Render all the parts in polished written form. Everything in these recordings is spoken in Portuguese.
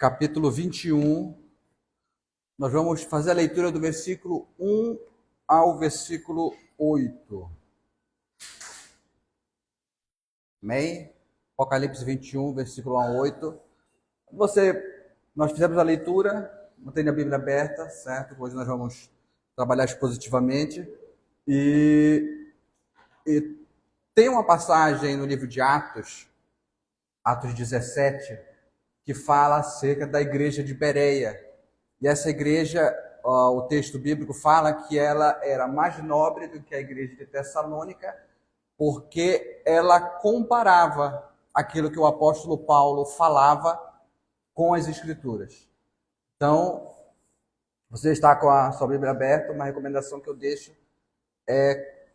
capítulo 21. Nós vamos fazer a leitura do versículo 1 ao versículo 8. Amém? Apocalipse 21, versículo 1 a 8. Nós fizemos a leitura, mantendo a Bíblia aberta, certo? Hoje nós vamos trabalhar expositivamente. E tem uma passagem no livro de Atos 17, que fala acerca da igreja de Bereia. E essa igreja, o texto bíblico fala que ela era mais nobre do que a igreja de Tessalônica, porque ela comparava aquilo que o apóstolo Paulo falava com as Escrituras. Então, você está com a sua Bíblia aberta, uma recomendação que eu deixo é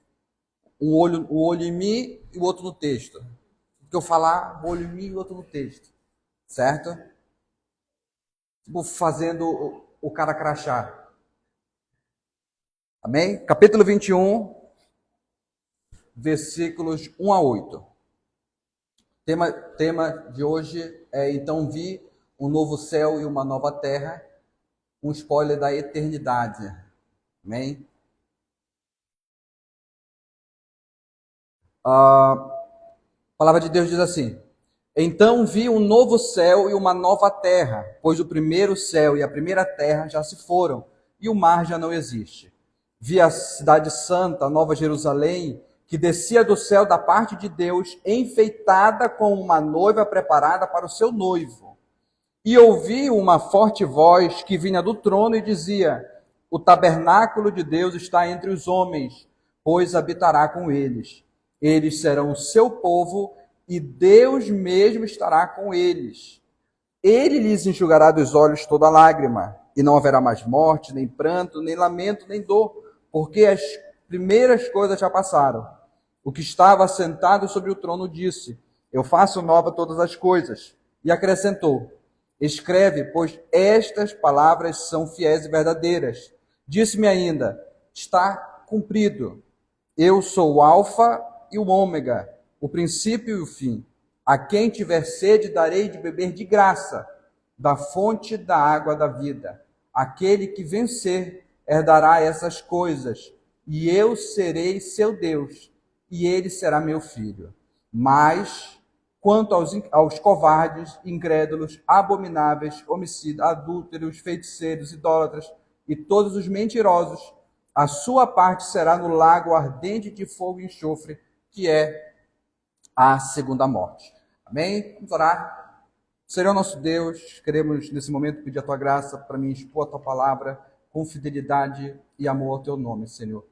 um olho em mim e o outro no texto. O que eu falar, um olho em mim e o outro no texto. Certo? Tipo, fazendo o cara crachar. Amém? Capítulo 21, versículos 1 a 8. Tema de hoje é: então vi um novo céu e uma nova terra, um spoiler da eternidade. Amém? A palavra de Deus diz assim: então vi um novo céu e uma nova terra, pois o primeiro céu e a primeira terra já se foram, e o mar já não existe. Vi a cidade santa, a Nova Jerusalém, que descia do céu da parte de Deus, enfeitada com uma noiva preparada para o seu noivo. E ouvi uma forte voz que vinha do trono e dizia: o tabernáculo de Deus está entre os homens, pois habitará com eles. Eles serão o seu povo, e Deus mesmo estará com eles. Ele lhes enxugará dos olhos toda lágrima, e não haverá mais morte, nem pranto, nem lamento, nem dor, porque as primeiras coisas já passaram. O que estava sentado sobre o trono disse: eu faço nova todas as coisas. E acrescentou: escreve, pois estas palavras são fiéis e verdadeiras. Disse-me ainda: está cumprido. Eu sou o Alfa e o Ômega, o princípio e o fim. A quem tiver sede, darei de beber de graça, da fonte da água da vida. Aquele que vencer, herdará essas coisas, e eu serei seu Deus, e ele será meu filho. Mas, quanto aos covardes, incrédulos, abomináveis, homicidas, adúlteros, feiticeiros, idólatras e todos os mentirosos, a sua parte será no lago ardente de fogo e enxofre, que é a segunda morte. Amém? Vamos orar. Senhor nosso Deus, queremos nesse momento pedir a tua graça para me expor a tua palavra com fidelidade e amor ao teu nome, Senhor.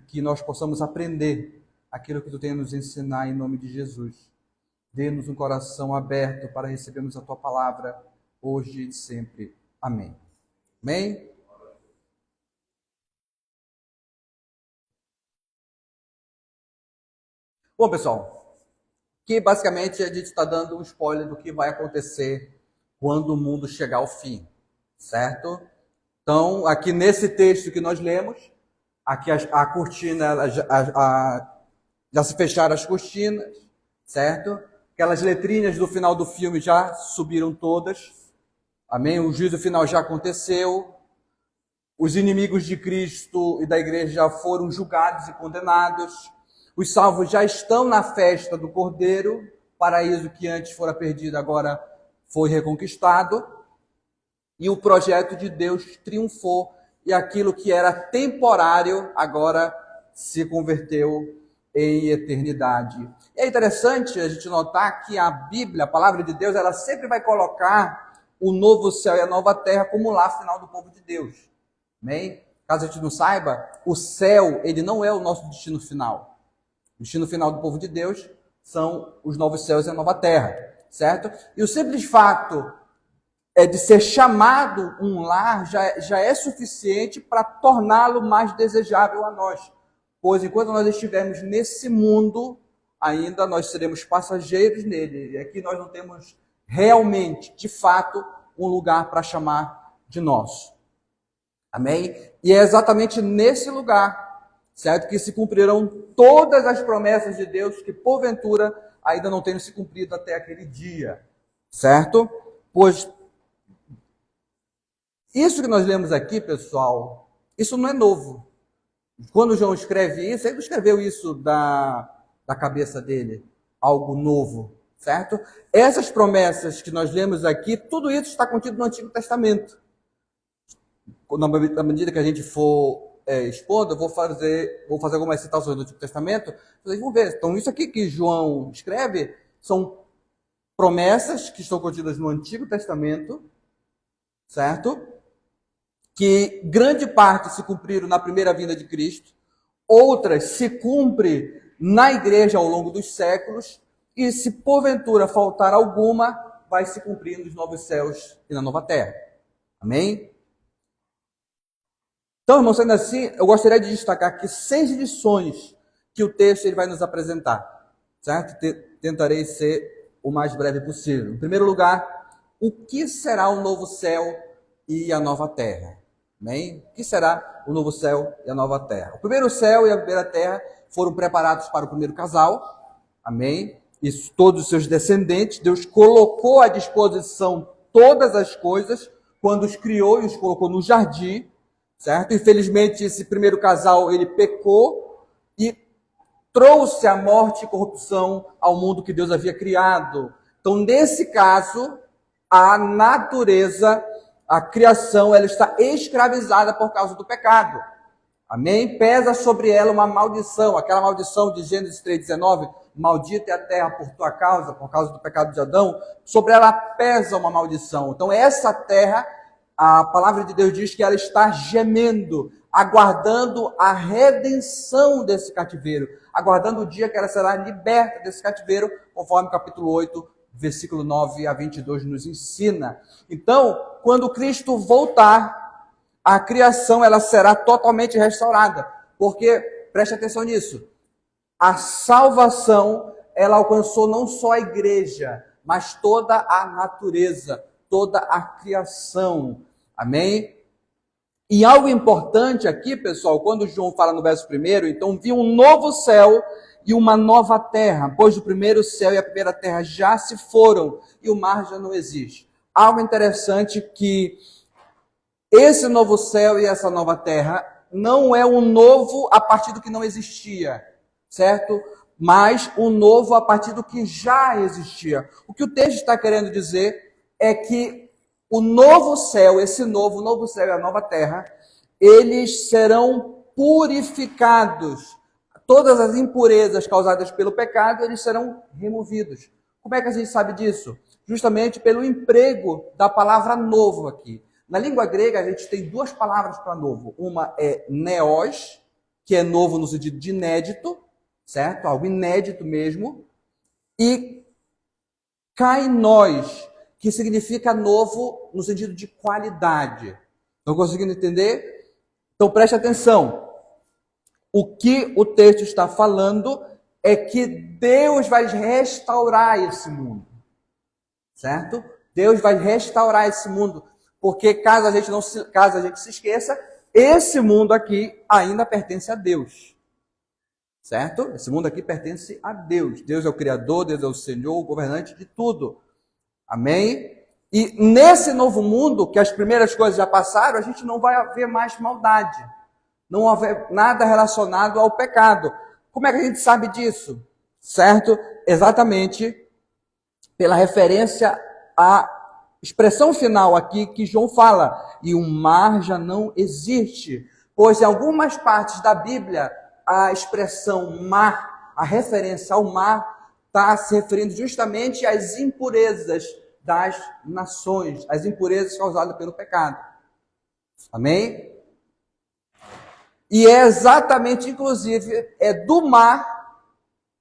Que nós possamos aprender aquilo que tu tem a nos ensinar em nome de Jesus. Dê-nos um coração aberto para recebermos a tua palavra hoje e sempre. Amém. Amém? Bom, pessoal, que basicamente a gente está dando um spoiler do que vai acontecer quando o mundo chegar ao fim, certo? Então, aqui nesse texto que nós lemos, aqui a cortina, já se fecharam as cortinas, certo? Aquelas letrinhas do final do filme já subiram todas, amém? O juízo final já aconteceu, os inimigos de Cristo e da igreja já foram julgados e condenados, os salvos já estão na festa do Cordeiro, paraíso que antes fora perdido, agora foi reconquistado, e o projeto de Deus triunfou, e aquilo que era temporário agora se converteu em eternidade. E é interessante a gente notar que a Bíblia, a palavra de Deus, ela sempre vai colocar o novo céu e a nova terra como lar final do povo de Deus. Amém? Caso a gente não saiba, o céu, ele não é o nosso destino final. O destino final do povo de Deus são os novos céus e a nova terra, certo? E o simples fato de ser chamado um lar já é suficiente para torná-lo mais desejável a nós. Pois enquanto nós estivermos nesse mundo, ainda nós seremos passageiros nele. E aqui nós não temos realmente, de fato, um lugar para chamar de nosso. Amém? E é exatamente nesse lugar, certo, que se cumprirão todas as promessas de Deus que, porventura, ainda não tenham se cumprido até aquele dia. Certo? Pois Isso que nós lemos aqui, pessoal, isso não é novo. Quando João escreve isso, ele não escreveu isso da cabeça dele, algo novo, certo? Essas promessas que nós lemos aqui, tudo isso está contido no Antigo Testamento. Na medida que a gente for expondo, eu vou fazer algumas citações do Antigo Testamento, vocês vão ver. Então, isso aqui que João escreve são promessas que estão contidas no Antigo Testamento, certo? Que grande parte se cumpriram na primeira vinda de Cristo, outras se cumprem na igreja ao longo dos séculos, e se porventura faltar alguma, vai se cumprir nos novos céus e na nova terra. Amém? Então, irmãos, sendo assim, eu gostaria de destacar aqui 6 lições que o texto ele vai nos apresentar, certo? Tentarei ser o mais breve possível. Em primeiro lugar, o que será o novo céu e a nova terra? Amém? O que será o novo céu e a nova terra? O primeiro céu e a primeira terra foram preparados para o primeiro casal, amém? E todos os seus descendentes. Deus colocou à disposição todas as coisas quando os criou e os colocou no jardim, certo? Infelizmente, esse primeiro casal, ele pecou e trouxe a morte e corrupção ao mundo que Deus havia criado. Então, nesse caso, a natureza, a criação, ela está escravizada por causa do pecado. Amém? Pesa sobre ela uma maldição, aquela maldição de Gênesis 3,19, maldita é a terra por tua causa, por causa do pecado de Adão, sobre ela pesa uma maldição. Então essa terra, a palavra de Deus diz que ela está gemendo, aguardando a redenção desse cativeiro, aguardando o dia que ela será liberta desse cativeiro, conforme o capítulo 8, versículo 9 a 22 nos ensina. Então, quando Cristo voltar, a criação ela será totalmente restaurada, porque, preste atenção nisso, a salvação ela alcançou não só a igreja, mas toda a natureza, toda a criação, amém? E algo importante aqui, pessoal, quando João fala no verso 1, então viu um novo céu e uma nova terra, pois o primeiro céu e a primeira terra já se foram e o mar já não existe. Algo interessante que esse novo céu e essa nova terra não é um novo a partir do que não existia, certo? Mas um novo a partir do que já existia. O que o texto está querendo dizer é que o novo céu, esse novo céu e a nova terra, eles serão purificados. Todas as impurezas causadas pelo pecado, eles serão removidos. Como é que a gente sabe disso? Justamente pelo emprego da palavra novo aqui. Na língua grega, a gente tem 2 palavras para novo. Uma é neos, que é novo no sentido de inédito, certo? Algo inédito mesmo. E kainos, que significa novo no sentido de qualidade. Estão conseguindo entender? Então preste atenção. O que o texto está falando é que Deus vai restaurar esse mundo, certo? Deus vai restaurar esse mundo, porque caso a gente se esqueça, esse mundo aqui ainda pertence a Deus, certo? Esse mundo aqui pertence a Deus. Deus é o Criador, Deus é o Senhor, o governante de tudo. Amém? E nesse novo mundo, que as primeiras coisas já passaram, a gente não vai ver mais maldade. Não haver nada relacionado ao pecado. Como é que a gente sabe disso? Certo? Exatamente pela referência à expressão final aqui que João fala. E o mar já não existe. Pois em algumas partes da Bíblia, a expressão mar, a referência ao mar, está se referindo justamente às impurezas das nações, as impurezas causadas pelo pecado. Amém? E é exatamente, inclusive, é do mar,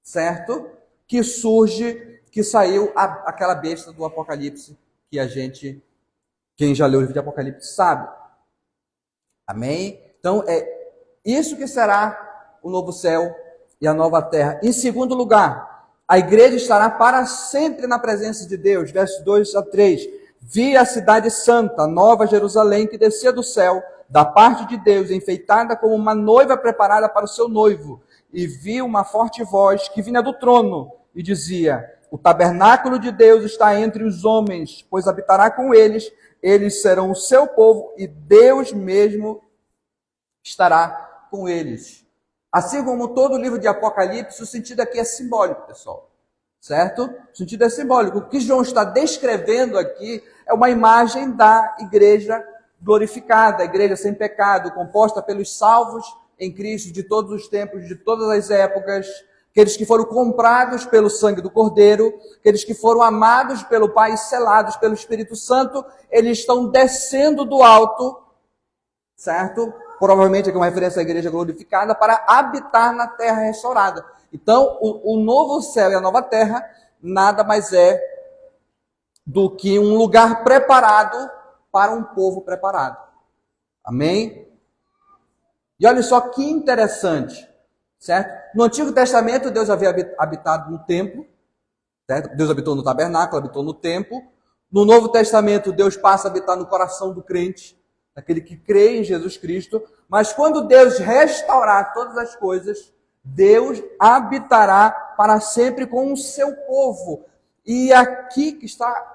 certo? Que surge, que saiu aquela besta do Apocalipse, que quem já leu o livro de Apocalipse sabe. Amém? Então, é isso que será o novo céu e a nova terra. Em segundo lugar, a igreja estará para sempre na presença de Deus. Versos 2 a 3. Vi a cidade santa, Nova Jerusalém, que descia do céu, da parte de Deus, enfeitada como uma noiva preparada para o seu noivo. E vi uma forte voz que vinha do trono e dizia: O tabernáculo de Deus está entre os homens, pois habitará com eles, eles serão o seu povo e Deus mesmo estará com eles. Assim como todo o livro de Apocalipse, o sentido aqui é simbólico, pessoal. Certo? O sentido é simbólico. O que João está descrevendo aqui é uma imagem da igreja glorificada, a igreja sem pecado, composta pelos salvos em Cristo de todos os tempos, de todas as épocas, aqueles que foram comprados pelo sangue do Cordeiro, aqueles que foram amados pelo Pai e selados pelo Espírito Santo, eles estão descendo do alto, certo? Provavelmente aqui uma referência à igreja glorificada, para habitar na terra restaurada. Então, o novo céu e a nova terra nada mais é do que um lugar preparado para um povo preparado. Amém? E olha só que interessante, certo? No Antigo Testamento, Deus havia habitado no templo, certo? Deus habitou no tabernáculo, habitou no templo. No Novo Testamento, Deus passa a habitar no coração do crente, daquele que crê em Jesus Cristo. Mas quando Deus restaurar todas as coisas, Deus habitará para sempre com o seu povo. E aqui que está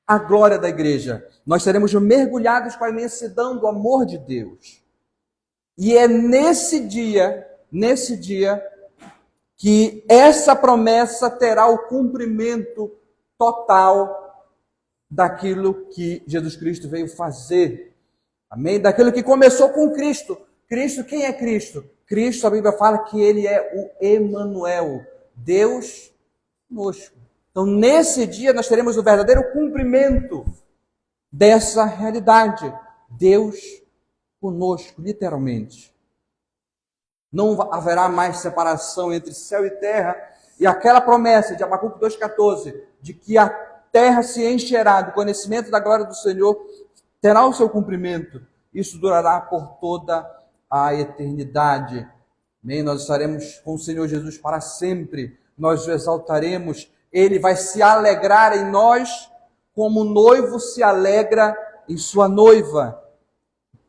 a glória da igreja. Nós seremos mergulhados com a imensidão do amor de Deus. E é nesse dia, que essa promessa terá o cumprimento total daquilo que Jesus Cristo veio fazer. Amém? Daquilo que começou com Cristo. Cristo, quem é Cristo? Cristo, a Bíblia fala que ele é o Emanuel, Deus conosco. Então, nesse dia, nós teremos o verdadeiro cumprimento dessa realidade. Deus conosco, literalmente. Não haverá mais separação entre céu e terra. E aquela promessa de Abacuque 2,14, de que a terra se encherá do conhecimento da glória do Senhor, terá o seu cumprimento. Isso durará por toda a eternidade. Amém? Nós estaremos com o Senhor Jesus para sempre. Nós o exaltaremos. Ele vai se alegrar em nós como o noivo se alegra em sua noiva.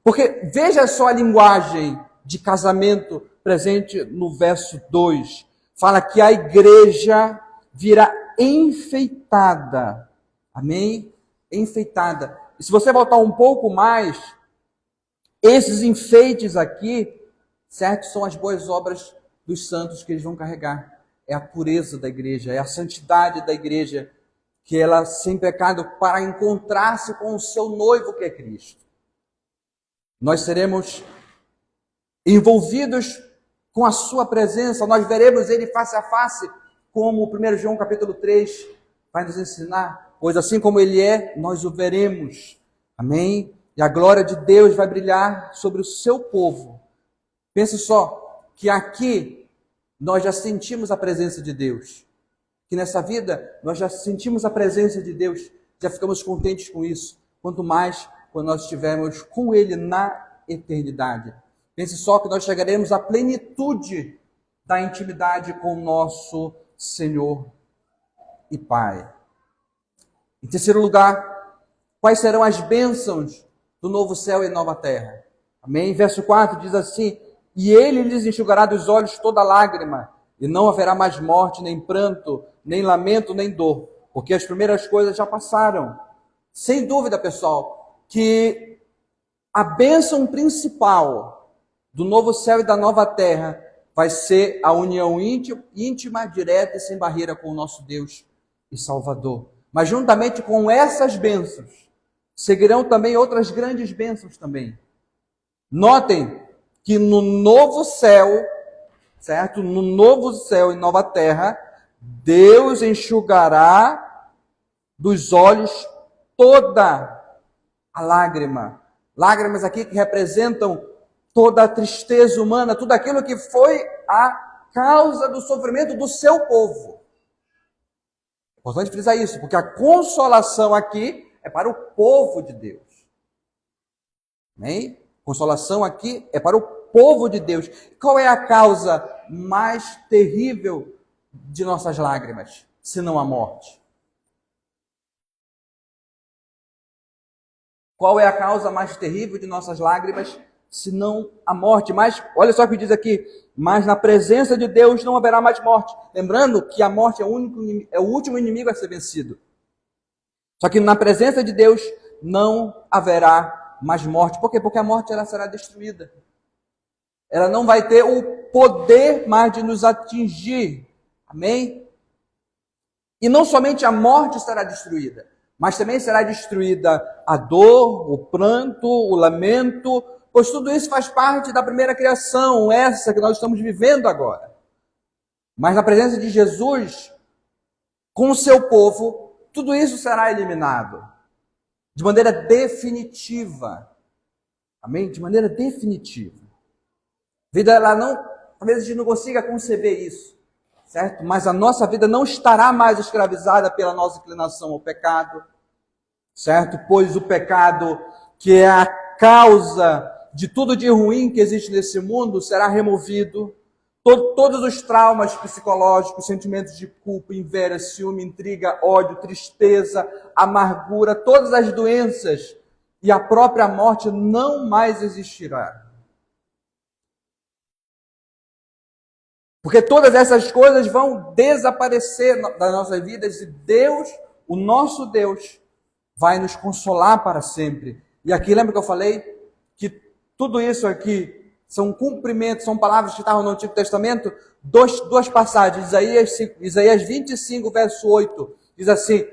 Porque veja só a linguagem de casamento presente no verso 2. Fala que a igreja virá enfeitada. Amém? Enfeitada. E se você voltar um pouco mais, esses enfeites aqui, certo? São as boas obras dos santos que eles vão carregar. É a pureza da igreja, é a santidade da igreja, que ela sem pecado para encontrar-se com o seu noivo que é Cristo. Nós seremos envolvidos com a sua presença, nós veremos ele face a face, como o 1 João capítulo 3 vai nos ensinar, pois assim como ele é, nós o veremos. Amém? E a glória de Deus vai brilhar sobre o seu povo. Pense só, que aqui nós já sentimos a presença de Deus. Que nessa vida nós já sentimos a presença de Deus, já ficamos contentes com isso. Quanto mais quando nós estivermos com Ele na eternidade. Pense só que nós chegaremos à plenitude da intimidade com o nosso Senhor e Pai. Em terceiro lugar, quais serão as bênçãos do novo céu e nova terra? Amém? Verso 4 diz assim: e ele lhes enxugará dos olhos toda lágrima, e não haverá mais morte, nem pranto, nem lamento, nem dor, porque as primeiras coisas já passaram. Sem dúvida, pessoal, que a bênção principal do novo céu e da nova terra vai ser a união íntima, direta e sem barreira com o nosso Deus e Salvador. Mas juntamente com essas bênçãos, seguirão também outras grandes bênçãos também. Notem que no novo céu, certo? No novo céu e nova terra, Deus enxugará dos olhos toda a lágrima. Lágrimas aqui que representam toda a tristeza humana, tudo aquilo que foi a causa do sofrimento do seu povo. É importante frisar isso, porque a consolação aqui é para o povo de Deus. Amém? Consolação aqui é para o povo de Deus. Qual é a causa mais terrível de nossas lágrimas, senão a morte? Qual é a causa mais terrível de nossas lágrimas, senão a morte. Mas, olha só o que diz aqui, mas na presença de Deus não haverá mais morte. Lembrando que a morte é o último inimigo a ser vencido. Só que na presença de Deus não haverá mais morte. Por quê? Porque a morte ela será destruída. Ela não vai ter o poder mais de nos atingir. Amém? E não somente a morte será destruída, mas também será destruída a dor, o pranto, o lamento, pois tudo isso faz parte da primeira criação, essa que nós estamos vivendo agora. Mas na presença de Jesus, com o seu povo, tudo isso será eliminado de maneira definitiva. Amém? De maneira definitiva. A vida, ela não, talvez a gente não consiga conceber isso, certo? Mas a nossa vida não estará mais escravizada pela nossa inclinação ao pecado, certo? Pois o pecado, que é a causa de tudo de ruim que existe nesse mundo, será removido. Todos os traumas psicológicos, sentimentos de culpa, inveja, ciúme, intriga, ódio, tristeza, amargura, todas as doenças e a própria morte não mais existirá. Porque todas essas coisas vão desaparecer das nossas vidas e Deus, o nosso Deus, vai nos consolar para sempre. E aqui, lembra que eu falei que tudo isso aqui são cumprimentos, são palavras que estavam no Antigo Testamento? Duas passagens, Isaías 25, verso 8, diz assim,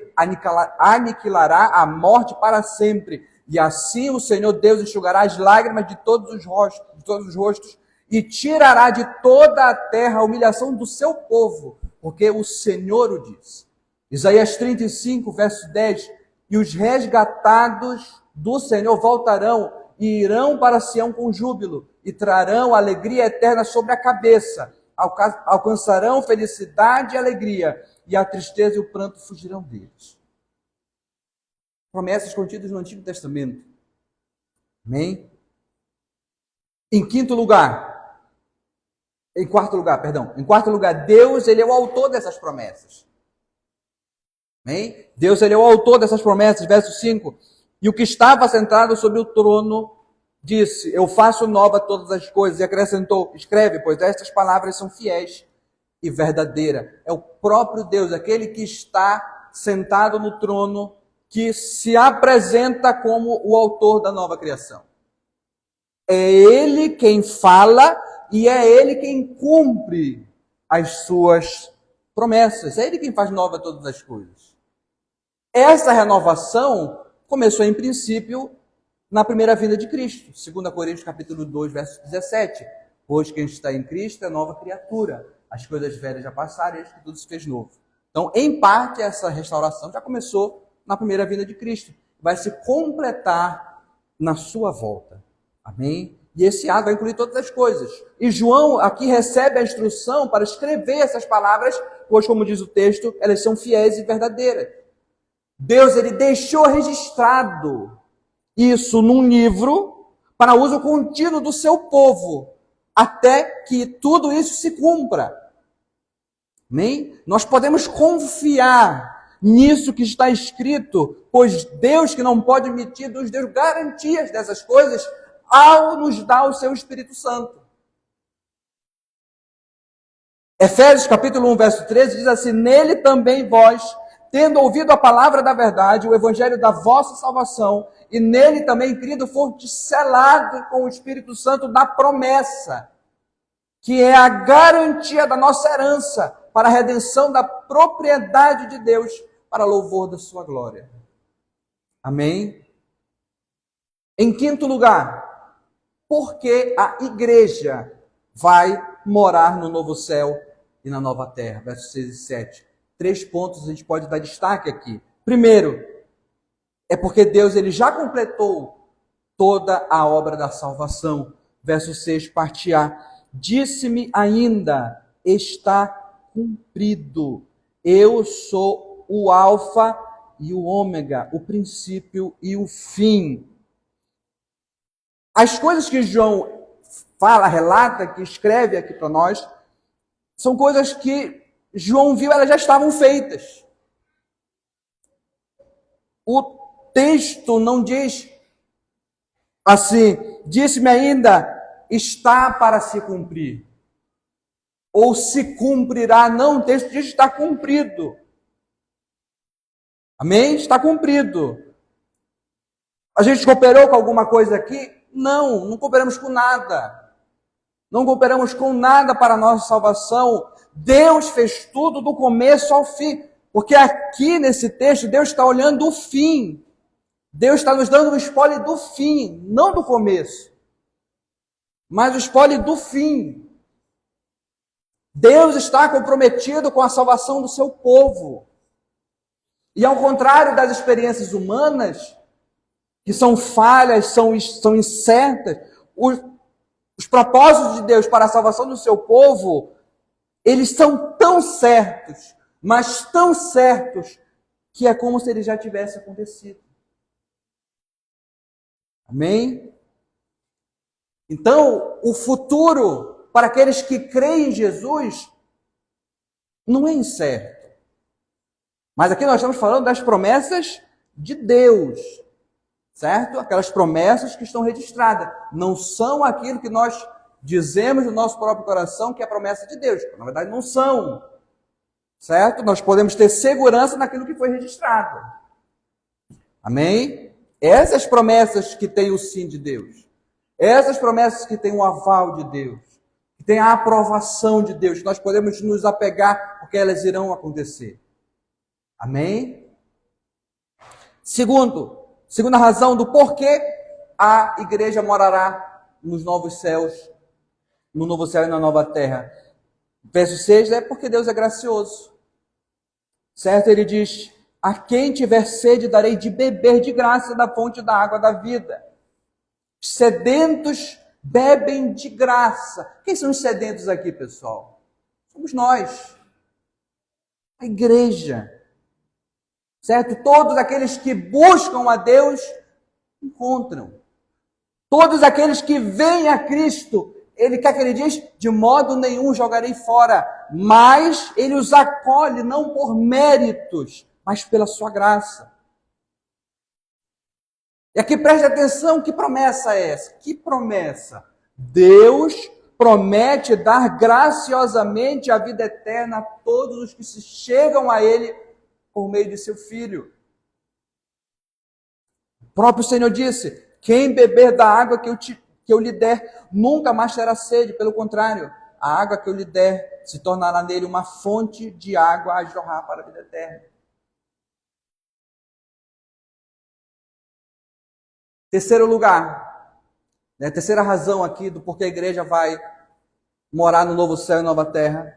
aniquilará a morte para sempre, e assim o Senhor Deus enxugará as lágrimas de todos os rostos, e tirará de toda a terra a humilhação do seu povo, porque o Senhor o diz. Isaías 35, verso 10, e os resgatados do Senhor voltarão e irão para Sião com júbilo, e trarão alegria eterna sobre a cabeça, alcançarão felicidade e alegria, e a tristeza e o pranto fugirão deles. Promessas contidas no Antigo Testamento. Amém? Em quarto lugar, Deus, ele é o autor dessas promessas. Amém? Deus, ele é o autor dessas promessas, verso 5. E o que estava sentado sobre o trono disse, eu faço nova todas as coisas, e acrescentou, escreve, pois estas palavras são fiéis e verdadeiras. É o próprio Deus, aquele que está sentado no trono, que se apresenta como o autor da nova criação. É Ele quem fala e é Ele quem cumpre as suas promessas. É Ele quem faz nova todas as coisas. Essa renovação começou em princípio na primeira vinda de Cristo. 2 Coríntios capítulo 2, verso 17. Pois quem está em Cristo é nova criatura. As coisas velhas já passaram e eis que tudo se fez novo. Então, em parte, essa restauração já começou na primeira vinda de Cristo. Vai se completar na sua volta. Amém? E esse ato vai incluir todas as coisas. E João aqui recebe a instrução para escrever essas palavras, pois, como diz o texto, elas são fiéis e verdadeiras. Deus, ele deixou registrado isso num livro para uso contínuo do seu povo, até que tudo isso se cumpra. Amém? Nós podemos confiar nisso que está escrito, pois Deus, que não pode omitir, nos deu garantias dessas coisas, ao nos dar o seu Espírito Santo. Efésios capítulo 1, verso 13, diz assim, nele também vós, tendo ouvido a palavra da verdade, o evangelho da vossa salvação, e nele também, querido, foste selado com o Espírito Santo da promessa, que é a garantia da nossa herança, para a redenção da propriedade de Deus, para louvor da sua glória. Amém? Em quinto lugar, porque a igreja vai morar no novo céu e na nova terra. Versos 6 e 7. 3 pontos a gente pode dar destaque aqui. Primeiro, é porque Deus ele já completou toda a obra da salvação. Verso 6, parte A. Disse-me ainda, está cumprido. Eu sou o alfa e o ômega, o princípio e o fim. As coisas que João fala, relata, que escreve aqui para nós, são coisas que João viu, elas já estavam feitas. O texto não diz assim, disse-me ainda: está para se cumprir. Ou se cumprirá, não, o texto diz: está cumprido. Amém? Está cumprido. A gente cooperou com alguma coisa aqui? Não, não cooperamos com nada. Não cooperamos com nada para a nossa salvação. Deus fez tudo do começo ao fim. Porque aqui nesse texto, Deus está olhando o fim. Deus está nos dando o spoiler do fim, não do começo. Mas o spoiler do fim. Deus está comprometido com a salvação do seu povo. E ao contrário das experiências humanas, que são falhas, são incertas, os propósitos de Deus para a salvação do seu povo, eles são tão certos, mas tão certos, que é como se ele já tivesse acontecido. Amém? Então, o futuro para aqueles que creem em Jesus não é incerto. Mas aqui nós estamos falando das promessas de Deus, certo? Aquelas promessas que estão registradas. Não são aquilo que nós dizemos no nosso próprio coração que é a promessa de Deus. Na verdade, não são, certo? Nós podemos ter segurança naquilo que foi registrado. Amém? Essas promessas que têm o sim de Deus. Essas promessas que têm o aval de Deus. Que têm a aprovação de Deus. Que nós podemos nos apegar porque elas irão acontecer. Amém? Segunda razão do porquê a igreja morará nos novos céus, no novo céu e na nova terra. Verso 6 é porque Deus é gracioso. Certo? Ele diz: a quem tiver sede darei de beber de graça da fonte da água da vida. Os sedentos bebem de graça. Quem são os sedentos aqui, pessoal? Somos nós. A igreja. Certo? Todos aqueles que buscam a Deus, encontram. Todos aqueles que vêm a Cristo, Ele quer que Ele diz: de modo nenhum jogarei fora, mas Ele os acolhe não por méritos, mas pela sua graça. E aqui preste atenção, que promessa é essa? Que promessa? Deus promete dar graciosamente a vida eterna a todos os que se chegam a Ele por meio de seu Filho. O próprio Senhor disse: quem beber da água que eu lhe der, nunca mais terá sede. Pelo contrário, a água que eu lhe der se tornará nele uma fonte de água a jorrar para a vida eterna. Terceiro lugar, terceira razão aqui do porquê a igreja vai morar no novo céu e nova terra,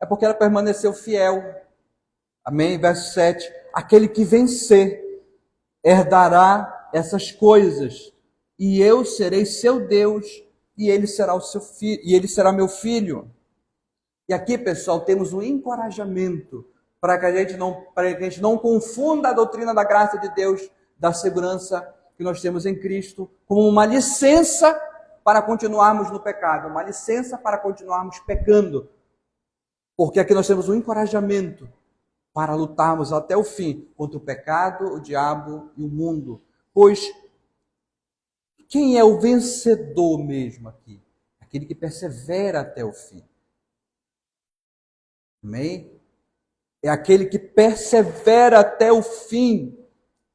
é porque ela permaneceu fiel. Amém? Verso 7. Aquele que vencer herdará essas coisas, e eu serei seu Deus, e ele será o seu filho, e ele será meu filho. E aqui, pessoal, temos um encorajamento para que a gente não confunda a doutrina da graça de Deus, da segurança que nós temos em Cristo, como uma licença para continuarmos no pecado, uma licença para continuarmos pecando. Porque aqui nós temos um encorajamento para lutarmos até o fim contra o pecado, o diabo e o mundo. Pois quem é o vencedor mesmo aqui? Aquele que persevera até o fim. Amém? É aquele que persevera até o fim.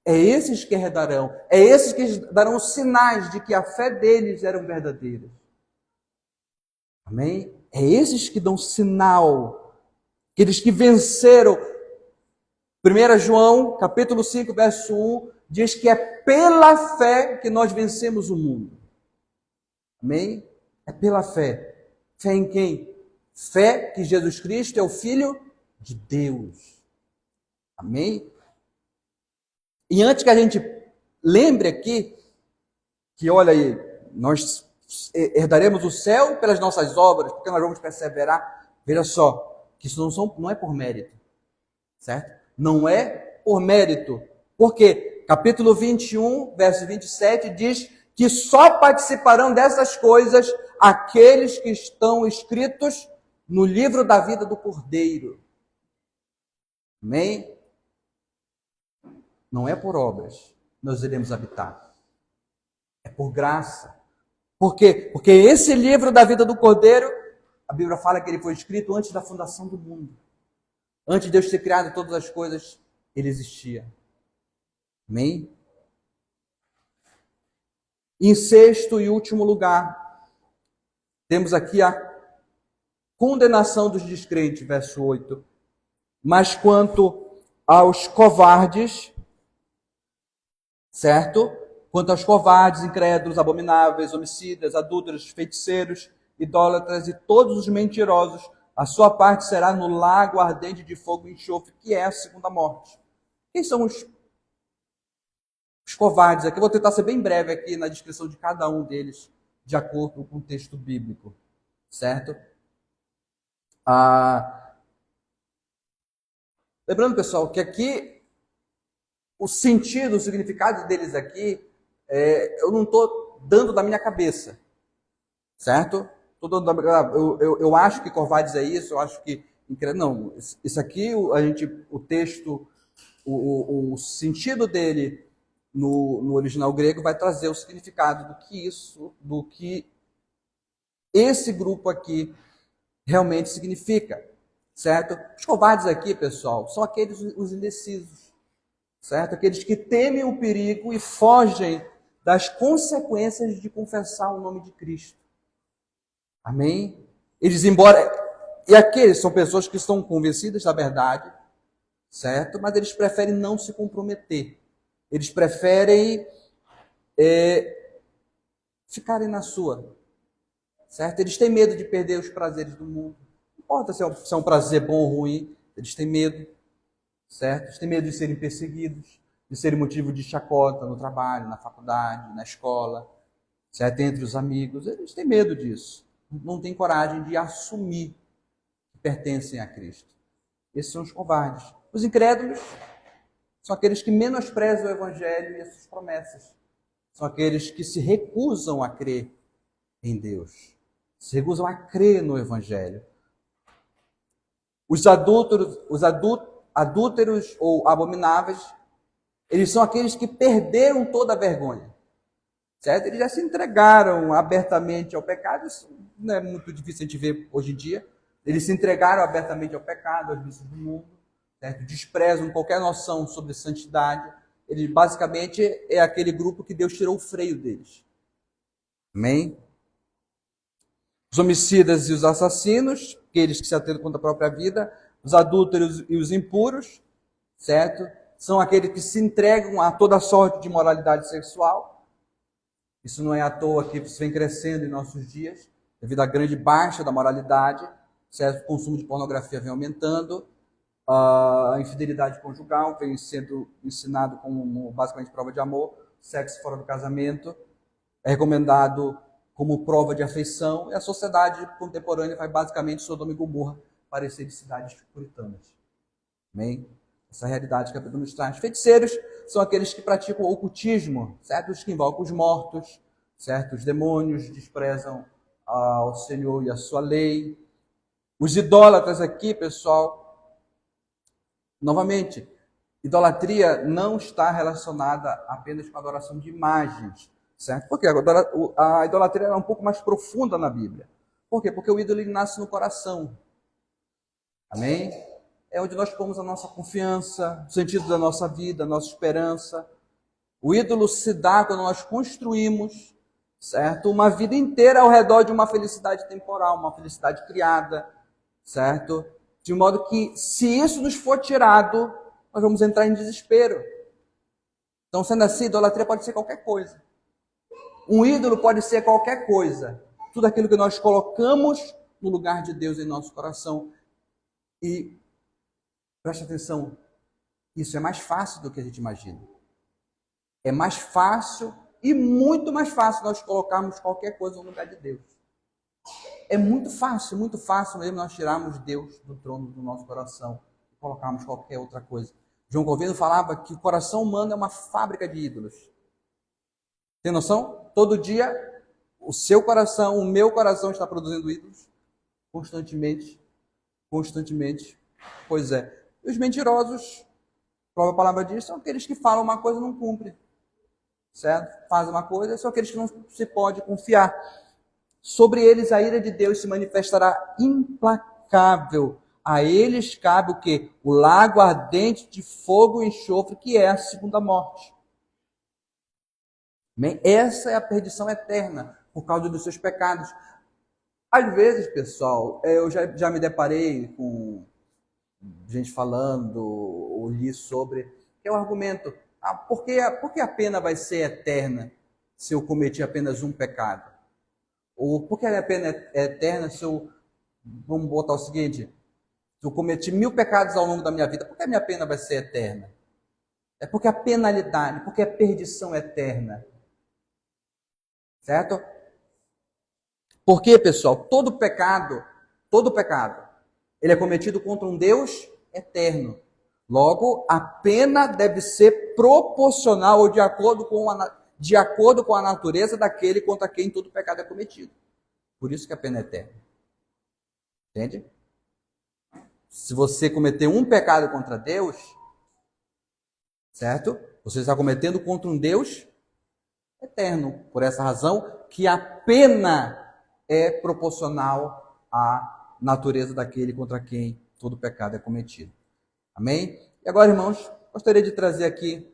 É esses que herdarão. É esses que darão sinais de que a fé deles eram verdadeiras. Amém? É esses que dão sinal. Aqueles que venceram. 1 João, capítulo 5, verso 1, diz que é pela fé que nós vencemos o mundo. Amém? É pela fé. Fé em quem? Fé que Jesus Cristo é o Filho de Deus. Amém? E antes que a gente lembre aqui, que olha aí, nós herdaremos o céu pelas nossas obras, porque nós vamos perseverar. Veja só, que isso não é por mérito, certo? Não é por mérito. Por quê? Capítulo 21, verso 27, diz que só participarão dessas coisas aqueles que estão escritos no livro da vida do Cordeiro. Amém? Não é por obras nós iremos habitar. É por graça. Por quê? Porque esse livro da vida do Cordeiro, a Bíblia fala que ele foi escrito antes da fundação do mundo. Antes de Deus ter criado todas as coisas, ele existia. Amém? Em sexto e último lugar, temos aqui a condenação dos descrentes, verso 8. Mas quanto aos covardes, certo? Quanto aos covardes, incrédulos, abomináveis, homicidas, adúlteros, feiticeiros, idólatras e todos os mentirosos, a sua parte será no lago ardente de fogo e enxofre, que é a segunda morte. Quem são os covardes? Aqui eu vou tentar ser bem breve aqui na descrição de cada um deles, de acordo com o texto bíblico, certo? Lembrando, pessoal, que aqui o sentido, o significado deles aqui, eu não estou dando da minha cabeça, certo? Eu acho que covardes é isso, eu acho que... Não, isso aqui, o texto, o sentido dele no original grego vai trazer o significado do que esse grupo aqui realmente significa, certo? Os covardes aqui, pessoal, são aqueles os indecisos, certo? Aqueles que temem o perigo e fogem das consequências de confessar o nome de Cristo. Amém? E aqueles são pessoas que estão convencidas da verdade, certo? Mas eles preferem não se comprometer. Eles preferem ficarem na sua, certo? Eles têm medo de perder os prazeres do mundo. Não importa se é um prazer bom ou ruim, eles têm medo, certo? Eles têm medo de serem perseguidos, de serem motivo de chacota no trabalho, na faculdade, na escola, certo? Entre os amigos. Eles têm medo disso. Não têm coragem de assumir que pertencem a Cristo. Esses são os covardes. Os incrédulos são aqueles que menosprezam o Evangelho e as suas promessas. São aqueles que se recusam a crer em Deus. Se recusam a crer no Evangelho. Os adúlteros ou abomináveis, eles são aqueles que perderam toda a vergonha. Certo? Eles já se entregaram abertamente ao pecado. Isso não é muito difícil a gente ver hoje em dia. Eles se entregaram abertamente ao pecado, aos vícios do mundo. Certo? Desprezam qualquer noção sobre santidade. Ele basicamente é aquele grupo que Deus tirou o freio deles. Amém? Os homicidas e os assassinos, aqueles que se atentam contra a própria vida, os adúlteros e os impuros, certo? São aqueles que se entregam a toda sorte de moralidade sexual. Isso não é à toa que isso vem crescendo em nossos dias, devido à grande baixa da moralidade, certo? O consumo de pornografia vem aumentando, a infidelidade conjugal vem sendo ensinado como basicamente prova de amor, sexo fora do casamento é recomendado como prova de afeição, e a sociedade contemporânea vai basicamente Sodoma e Gomorra parecer de cidades puritanas. Amém? Essa realidade que a Bíblia nos traz. Feiticeiros são aqueles que praticam o ocultismo, certo? Os que invocam os mortos, certo? Os demônios desprezam ao Senhor e a sua lei. Os idólatras aqui, pessoal, novamente, idolatria não está relacionada apenas com a adoração de imagens, certo? Porque a idolatria é um pouco mais profunda na Bíblia. Por quê? Porque o ídolo ele nasce no coração. Amém? É onde nós pomos a nossa confiança, o sentido da nossa vida, a nossa esperança. O ídolo se dá quando nós construímos, certo? Uma vida inteira ao redor de uma felicidade temporal, uma felicidade criada, certo? De modo que, se isso nos for tirado, nós vamos entrar em desespero. Então, sendo assim, idolatria pode ser qualquer coisa. Um ídolo pode ser qualquer coisa. Tudo aquilo que nós colocamos no lugar de Deus em nosso coração. E preste atenção, isso é mais fácil do que a gente imagina. É mais fácil e muito mais fácil nós colocarmos qualquer coisa no lugar de Deus. É muito fácil mesmo nós tirarmos Deus do trono do nosso coração e colocarmos qualquer outra coisa. João Calvino falava que o coração humano é uma fábrica de ídolos. Tem noção? Todo dia o seu coração, o meu coração está produzindo ídolos constantemente. Pois é. E os mentirosos, a própria palavra diz, são aqueles que falam uma coisa e não cumprem. certo? Faz uma coisa, são aqueles que não se pode confiar. Sobre eles a ira de Deus se manifestará implacável. A eles cabe o quê? O lago ardente de fogo e enxofre, que é a segunda morte. Amém? Essa é a perdição eterna, por causa dos seus pecados. Às vezes, pessoal, eu já me deparei com gente falando, ou li sobre, que é o argumento, por que a pena vai ser eterna se eu cometi apenas um pecado? Ou por que a pena é eterna se eu, vamos botar o seguinte, se eu cometi 1000 pecados ao longo da minha vida, por que a minha pena vai ser eterna? É porque a penalidade, porque a perdição é eterna. Certo? Porque, pessoal, todo pecado, ele é cometido contra um Deus eterno. Logo, a pena deve ser proporcional ou de acordo com a natureza daquele contra quem todo pecado é cometido. Por isso que a pena é eterna. Entende? Se você cometer um pecado contra Deus, certo? Você está cometendo contra um Deus eterno. Por essa razão que a pena é proporcional à natureza daquele contra quem todo pecado é cometido. Amém? E agora, irmãos, gostaria de trazer aqui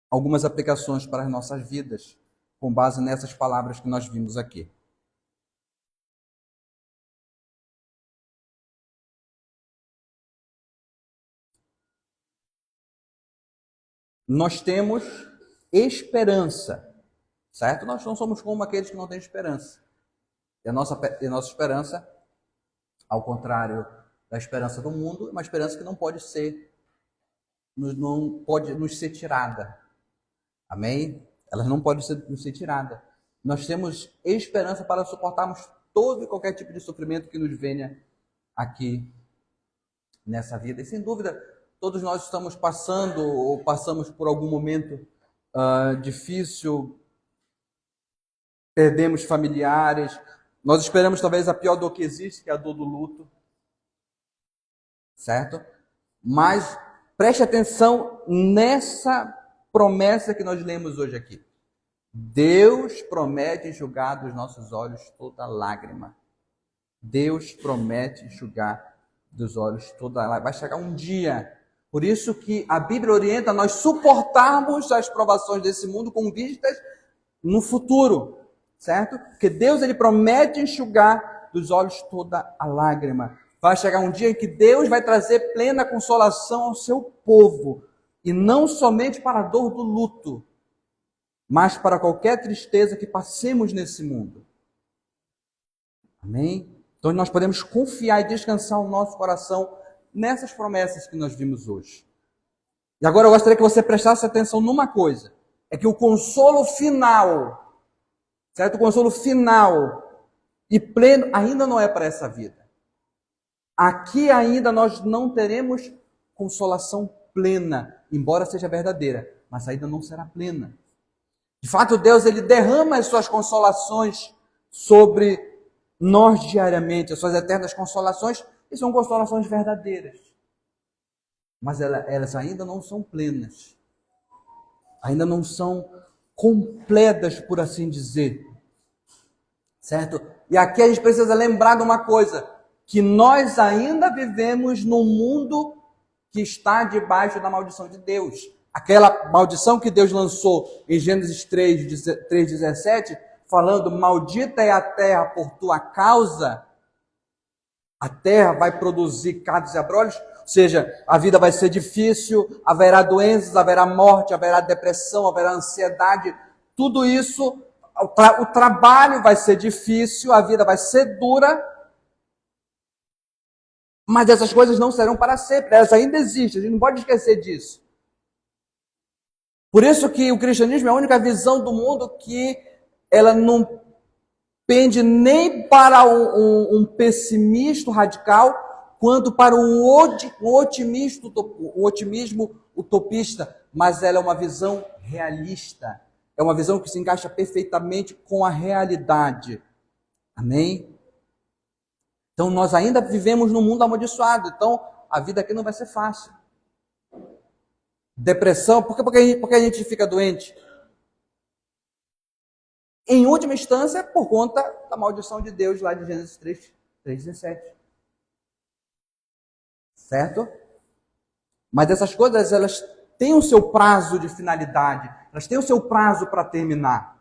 algumas aplicações para as nossas vidas, com base nessas palavras que nós vimos aqui. Nós temos esperança, certo? Nós não somos como aqueles que não têm esperança. E a nossa esperança, ao contrário da esperança do mundo, é uma esperança que não pode nos ser tirada. Amém? Ela não pode nos ser tirada. Nós temos esperança para suportarmos todo e qualquer tipo de sofrimento que nos venha aqui nessa vida. E sem dúvida, todos nós estamos passando ou passamos por algum momento difícil, perdemos familiares, nós esperamos talvez a pior dor que existe, que é a dor do luto, certo? Mas preste atenção nessa promessa que nós lemos hoje aqui. Deus promete enxugar dos nossos olhos toda lágrima. Deus promete enxugar dos olhos toda lágrima. Vai chegar um dia. Por isso que a Bíblia orienta nós suportarmos as provações desse mundo com vistas no futuro, certo? Porque Deus, ele promete enxugar dos olhos toda a lágrima. Vai chegar um dia em que Deus vai trazer plena consolação ao seu povo. E não somente para a dor do luto, mas para qualquer tristeza que passemos nesse mundo. Amém? Então nós podemos confiar e descansar o nosso coração nessas promessas que nós vimos hoje. E agora eu gostaria que você prestasse atenção numa coisa. É que o consolo final, certo? O consolo final e pleno ainda não é para essa vida. Aqui ainda nós não teremos consolação plena, embora seja verdadeira, mas ainda não será plena. De fato, Deus, ele derrama as suas consolações sobre nós diariamente, as suas eternas consolações, e são consolações verdadeiras. Mas elas ainda não são plenas. Ainda não são completas, por assim dizer. Certo? E aqui a gente precisa lembrar de uma coisa, que nós ainda vivemos num mundo que está debaixo da maldição de Deus. Aquela maldição que Deus lançou em Gênesis 3:17, falando, maldita é a terra por tua causa, a terra vai produzir cardos e abrolhos, ou seja, a vida vai ser difícil, haverá doenças, haverá morte, haverá depressão, haverá ansiedade, tudo isso, o trabalho vai ser difícil, a vida vai ser dura, mas essas coisas não serão para sempre, elas ainda existem, a gente não pode esquecer disso. Por isso que o cristianismo é a única visão do mundo que ela não pende nem para um pessimismo radical, quanto para um otimismo utopista, mas ela é uma visão realista, é uma visão que se encaixa perfeitamente com a realidade. Amém? Então nós ainda vivemos num mundo amaldiçoado, então a vida aqui não vai ser fácil. depressão. Por que a gente fica doente? Em última instância, por conta da maldição de Deus lá de Gênesis 3:17. Certo? Mas essas coisas, elas têm o seu prazo de finalidade. Elas têm o seu prazo para terminar.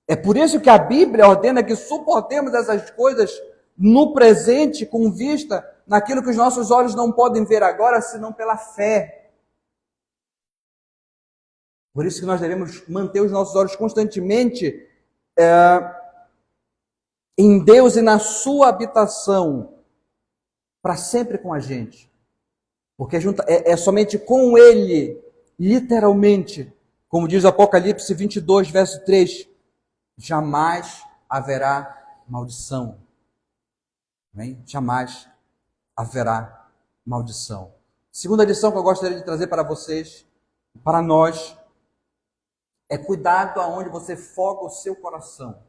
É por isso que a Bíblia ordena que suportemos essas coisas no presente, com vista naquilo que os nossos olhos não podem ver agora, senão pela fé. Por isso que nós devemos manter os nossos olhos constantemente em Deus e na sua habitação, para sempre com a gente. Porque é somente com Ele, literalmente, como diz o Apocalipse 22, verso 3, jamais haverá maldição. Amém? Jamais haverá maldição. Segunda lição que eu gostaria de trazer para vocês, para nós, é cuidado aonde você foca o seu coração.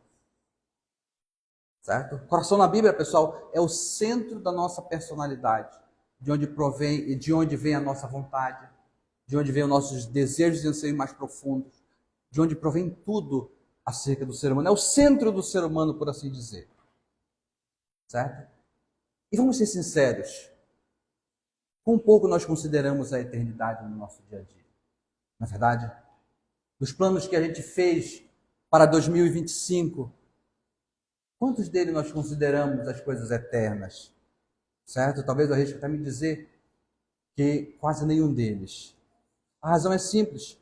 Certo? O coração na Bíblia, pessoal, é o centro da nossa personalidade, de onde provém e de onde vem a nossa vontade, de onde vem os nossos desejos e anseios mais profundos, de onde provém tudo acerca do ser humano. É o centro do ser humano, por assim dizer. Certo? E vamos ser sinceros, quão pouco nós consideramos a eternidade no nosso dia a dia. Não é verdade? Dos planos que a gente fez para 2025, quantos deles nós consideramos as coisas eternas? Certo? Talvez eu arrisque até me dizer que quase nenhum deles. A razão é simples,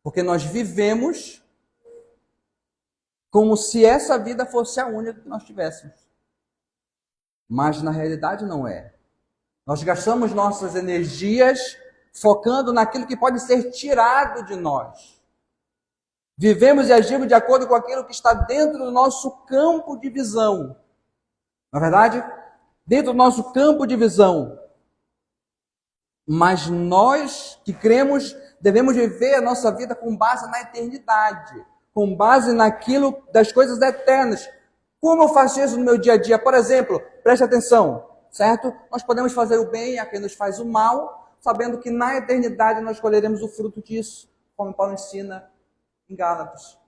porque nós vivemos como se essa vida fosse a única que nós tivéssemos. Mas na realidade não é. Nós gastamos nossas energias focando naquilo que pode ser tirado de nós. Vivemos e agimos de acordo com aquilo que está dentro do nosso campo de visão. Não é verdade? Dentro do nosso campo de visão. Mas nós que cremos devemos viver a nossa vida com base na eternidade, com base naquilo das coisas eternas. Como eu faço isso no meu dia a dia? Por exemplo, preste atenção, certo? Nós podemos fazer o bem a quem nos faz o mal, sabendo que na eternidade nós colheremos o fruto disso, como Paulo ensina em Gálatas.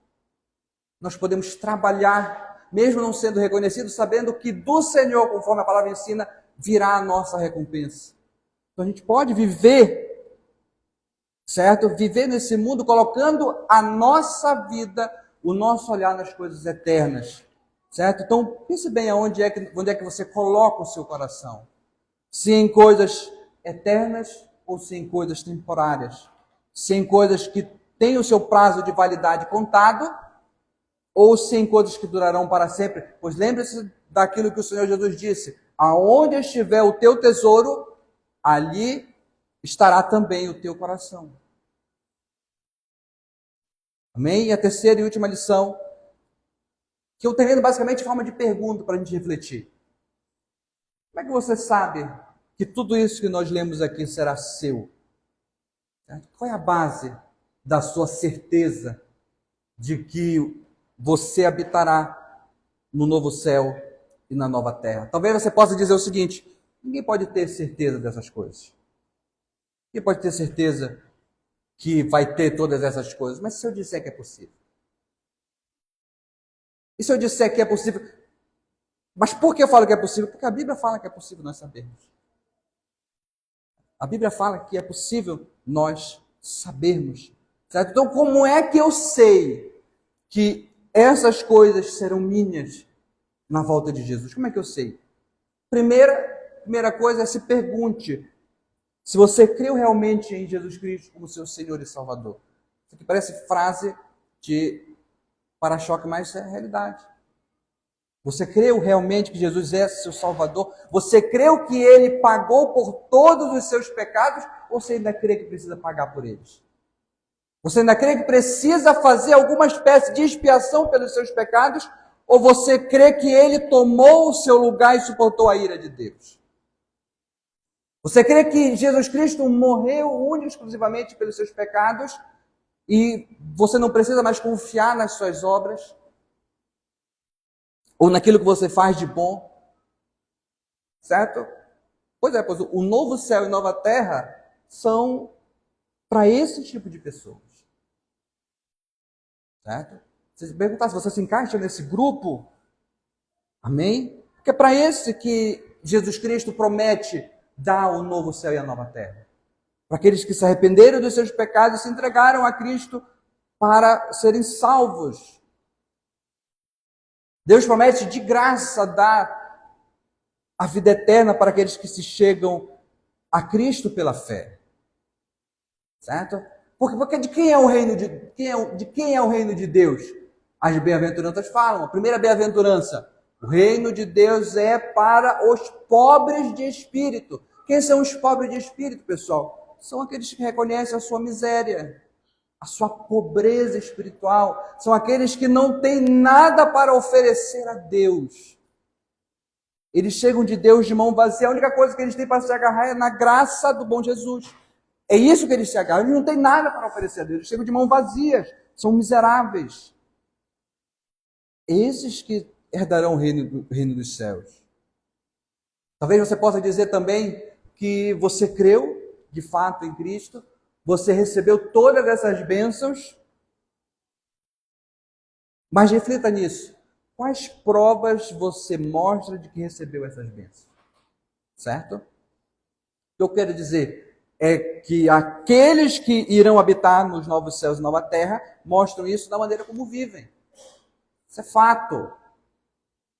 Nós podemos trabalhar, mesmo não sendo reconhecidos, sabendo que do Senhor, conforme a palavra ensina, virá a nossa recompensa. Então a gente pode viver, certo? Viver nesse mundo colocando a nossa vida, o nosso olhar nas coisas eternas, certo? Então pense bem onde é que você coloca o seu coração. Se em coisas eternas ou se em coisas temporárias. Se em coisas que têm o seu prazo de validade contado ou se em coisas que durarão para sempre. Pois lembre-se daquilo que o Senhor Jesus disse: aonde estiver o teu tesouro, ali estará também o teu coração. Amém? E a terceira e última lição, que eu termino basicamente em forma de pergunta para a gente refletir. Como é que você sabe que tudo isso que nós lemos aqui será seu? Qual é a base da sua certeza de que você habitará no novo céu e na nova terra? Talvez você possa dizer o seguinte: ninguém pode ter certeza dessas coisas. Ninguém pode ter certeza que vai ter todas essas coisas. Mas se eu disser que é possível? E se eu disser que é possível? Mas por que eu falo que é possível? Porque a Bíblia fala que é possível nós sabermos. A Bíblia fala que é possível nós sabermos. Certo? Então, como é que eu sei que essas coisas serão minhas na volta de Jesus? Como é que eu sei? Primeira coisa é se pergunte se você creu realmente em Jesus Cristo como seu Senhor e Salvador. Isso aqui parece frase de para-choque, mas é a realidade. Você creu realmente que Jesus é seu Salvador? Você creu que Ele pagou por todos os seus pecados? Ou você ainda crê que precisa pagar por eles? Você ainda crê que precisa fazer alguma espécie de expiação pelos seus pecados? Ou você crê que Ele tomou o seu lugar e suportou a ira de Deus? Você crê que Jesus Cristo morreu único e exclusivamente pelos seus pecados e você não precisa mais confiar nas suas obras? Ou naquilo que você faz de bom? Certo? Pois é, pois o novo céu e nova terra são para esse tipo de pessoas. Certo? Se perguntar se você se encaixa nesse grupo, amém? Porque é para esse que Jesus Cristo promete dar o novo céu e a nova terra. Para aqueles que se arrependeram dos seus pecados e se entregaram a Cristo para serem salvos. Deus promete de graça dar a vida eterna para aqueles que se chegam a Cristo pela fé. Certo? Porque de quem é o reino de quem é o reino de Deus? As bem-aventuranças falam. A primeira bem-aventurança: o reino de Deus é para os pobres de espírito. Quem são os pobres de espírito, pessoal? São aqueles que reconhecem a sua miséria, a sua pobreza espiritual. São aqueles que não têm nada para oferecer a Deus. Eles chegam de Deus de mão vazia. A única coisa que eles têm para se agarrar é na graça do bom Jesus. É isso que eles se agarram. Eles não têm nada para oferecer a Deus. Eles chegam de mão vazias. São miseráveis. Esses que herdarão o reino dos céus. Talvez você possa dizer também que você creu de fato em Cristo. Você recebeu todas essas bênçãos. Mas reflita nisso. Quais provas você mostra de que recebeu essas bênçãos? Certo? O que eu quero dizer é que aqueles que irão habitar nos novos céus e nova terra mostram isso da maneira como vivem. Isso é fato.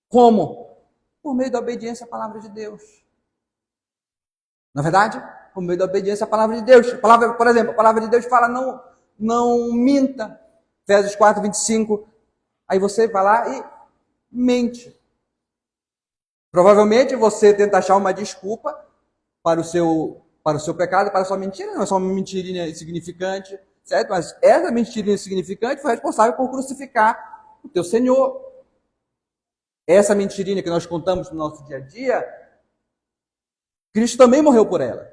Como? Por meio da obediência à palavra de Deus. Na verdade, por meio da obediência à palavra de Deus. Por exemplo, a palavra de Deus fala não minta. Efésios 4, 25. Aí você vai lá e mente. Provavelmente você tenta achar uma desculpa para o seu pecado, para a sua mentira. Não é só uma mentirinha insignificante, certo? Mas essa mentirinha insignificante foi responsável por crucificar o teu Senhor. Essa mentirinha que nós contamos no nosso dia a dia, Cristo também morreu por ela.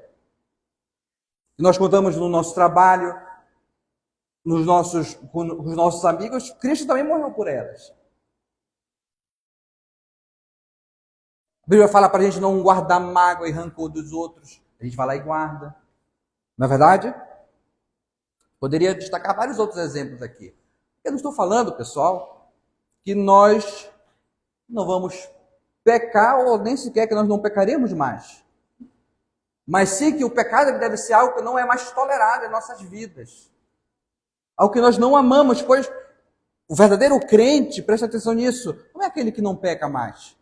E nós contamos no nosso trabalho, com os nossos amigos, Cristo também morreu por elas. A Bíblia fala para a gente não guardar mágoa e rancor dos outros. A gente vai lá e guarda. Não é verdade? Poderia destacar vários outros exemplos aqui. Eu não estou falando, pessoal, que nós não vamos pecar ou nem sequer que nós não pecaremos mais. Mas sim que o pecado deve ser algo que não é mais tolerado em nossas vidas. Algo que nós não amamos, pois o verdadeiro crente, presta atenção nisso, não é aquele que não peca mais.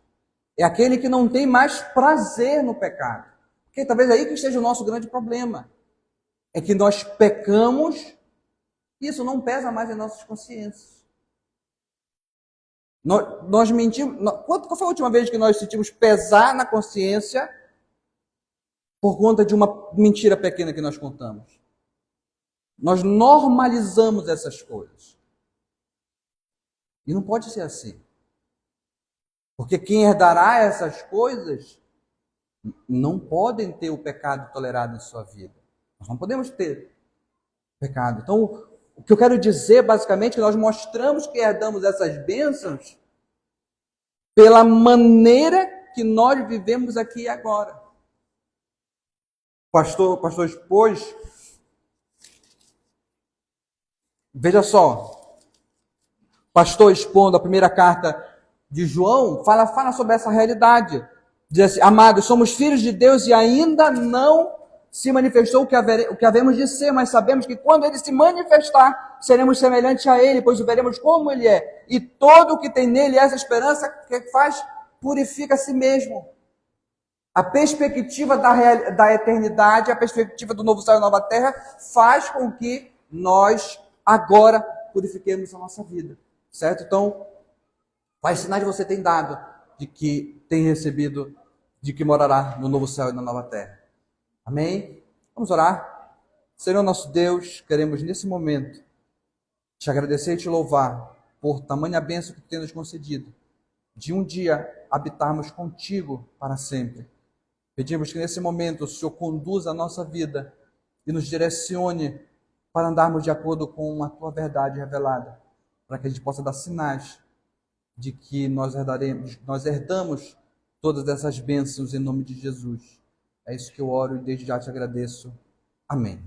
É aquele que não tem mais prazer no pecado. Porque talvez aí que esteja o nosso grande problema. É que nós pecamos e isso não pesa mais em nossas consciências. Nós mentimos. Qual foi a última vez que nós sentimos pesar na consciência por conta de uma mentira pequena que nós contamos? Nós normalizamos essas coisas. E não pode ser assim. Porque quem herdará essas coisas não podem ter o pecado tolerado em sua vida. Nós não podemos ter pecado. Então, o que eu quero dizer, basicamente, é que nós mostramos que herdamos essas bênçãos pela maneira que nós vivemos aqui e agora. O pastor expôs. Veja só. O pastor expondo a primeira carta de João, fala sobre essa realidade. Diz assim: amados, somos filhos de Deus e ainda não se manifestou o que havemos de ser, mas sabemos que quando ele se manifestar, seremos semelhantes a ele, pois o veremos como ele é. E todo o que tem nele essa esperança, que faz? Purifica a si mesmo. A perspectiva da eternidade, a perspectiva do novo céu e nova terra, faz com que nós agora purifiquemos a nossa vida. Certo? Então, quais sinais você tem dado de que tem recebido, de que morará no novo céu e na nova terra? Amém? Vamos orar. Senhor nosso Deus, queremos nesse momento te agradecer e te louvar por tamanha bênção que tu tem nos concedido, de um dia habitarmos contigo para sempre. Pedimos que nesse momento o Senhor conduza a nossa vida e nos direcione para andarmos de acordo com a tua verdade revelada, para que a gente possa dar sinais de que nós herdamos todas essas bênçãos em nome de Jesus. É isso que eu oro e desde já te agradeço. Amém.